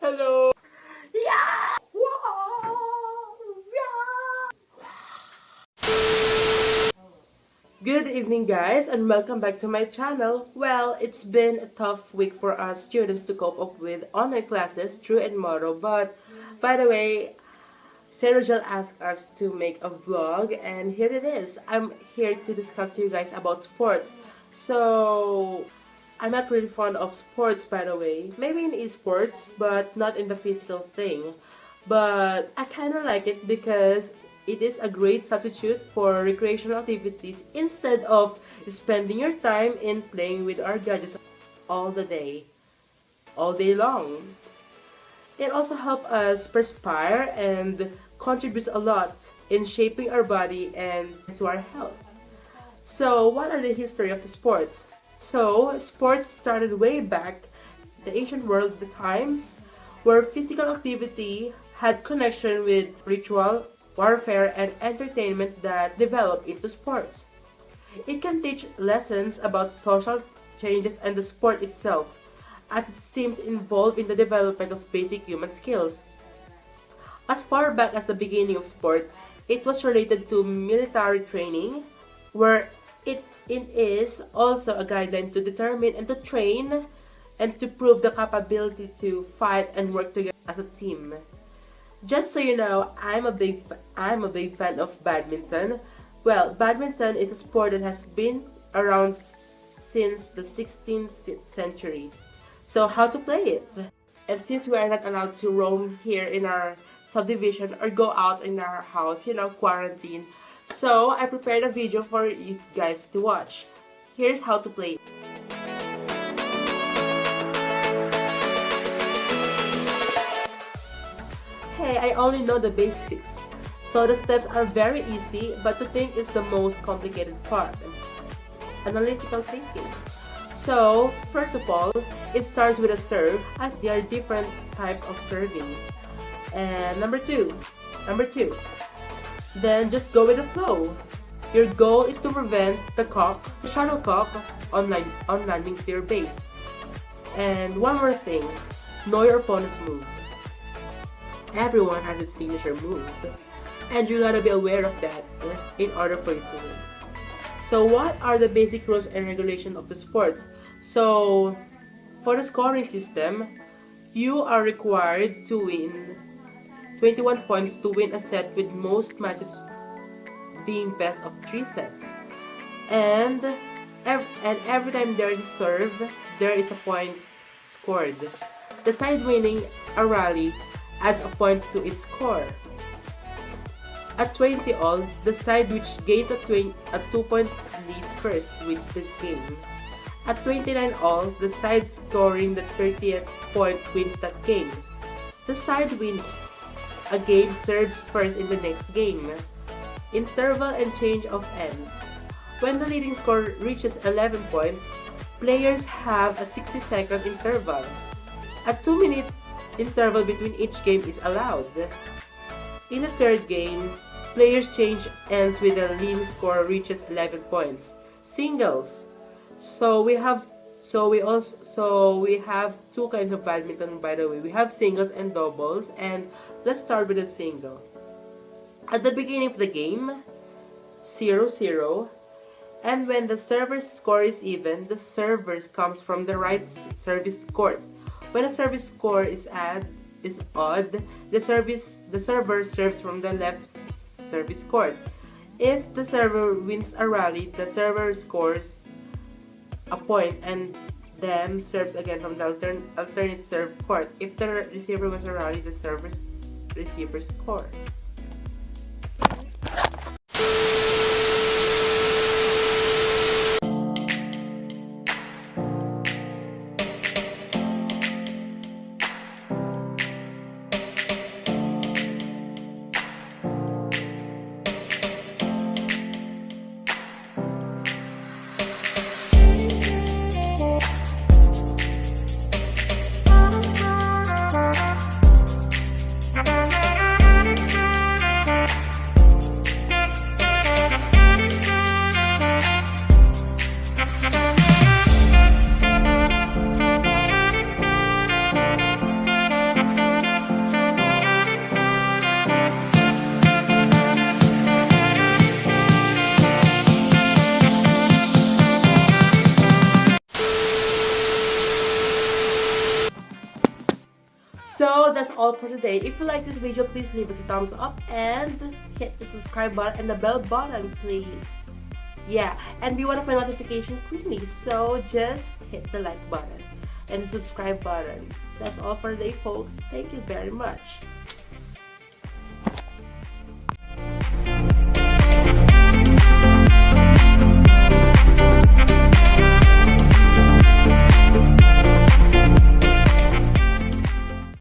Hello. Yeah. Wow. Yeah. Good evening, guys, and welcome back to my channel. Well, it's been a tough week for us students to cope up with online classes through Edmodo, but by the way, Sarah Jill asked us to make a vlog, and here it is. I'm here to discuss to you guys about sports. So, I'm not really fond of sports, by the way. Maybe in esports, but not in the physical thing. But I kind of like it because it is a great substitute for recreational activities instead of spending your time in playing with our gadgets all the day, all day long. It also helps us perspire and contributes a lot in shaping our body and to our health. So, what are the history of the sports? So, sports started way back the ancient world, the times where physical activity had connection with ritual, warfare, and entertainment that developed into sports. It can teach lessons about social changes and the sport itself, as it seems involved in the development of basic human skills. As far back as the beginning of sport, it was related to military training, where it is also a guideline to determine and to train and to prove the capability to fight and work together as a team. Just so you know, I'm a big fan of badminton. Well, badminton is a sport that has been around since the 16th century. So how to play it? And since we are not allowed to roam here in our subdivision or go out in our house, quarantine. So I prepared a video for you guys to watch. Here's how to play. Hey, I only know the basics. So the steps are very easy, but to think is the most complicated part. Analytical thinking. So, first of all, it starts with a serve, as there are different types of servings. And number two, then just go with the flow. Your goal is to prevent the shuttlecock on landing to your base. And one more thing, know your opponent's move. Everyone has its signature move, and you gotta be aware of that in order for you to win. So what are the basic rules and regulations of the sports? So, for the scoring system, you are required to win 21 points to win a set, with most matches being best of 3 sets. And every time there is a serve, there is a point scored. The side winning a rally adds a point to its score. At 20 all, the side which gains a 2-point lead first wins the game. At 29 all, the side scoring the 30th point wins that game. The side wins a game serves first in the next game. Interval and change of ends. When the leading score reaches 11 points, players have a 60-second interval. A 2-minute interval between each game is allowed. In the third game, players change ends when the leading score reaches 11 points. Singles. So we have two kinds of badminton, by the way. We have singles and doubles, and let's start with a single. At the beginning of the game, 0-0, and when the server's score is even, the server comes from the right service court. When the service score is odd, the server serves from the left service court. If the server wins a rally, the server scores a point and then serves again from the alternate serve court. If the receiver wins a rally, the receiver score. all for today. If you like this video, please leave us a thumbs up and hit the subscribe button and the bell button, please. Yeah, and we want to find notification quickly, so just hit the like button and the subscribe button. That's all for today, folks. Thank you very much.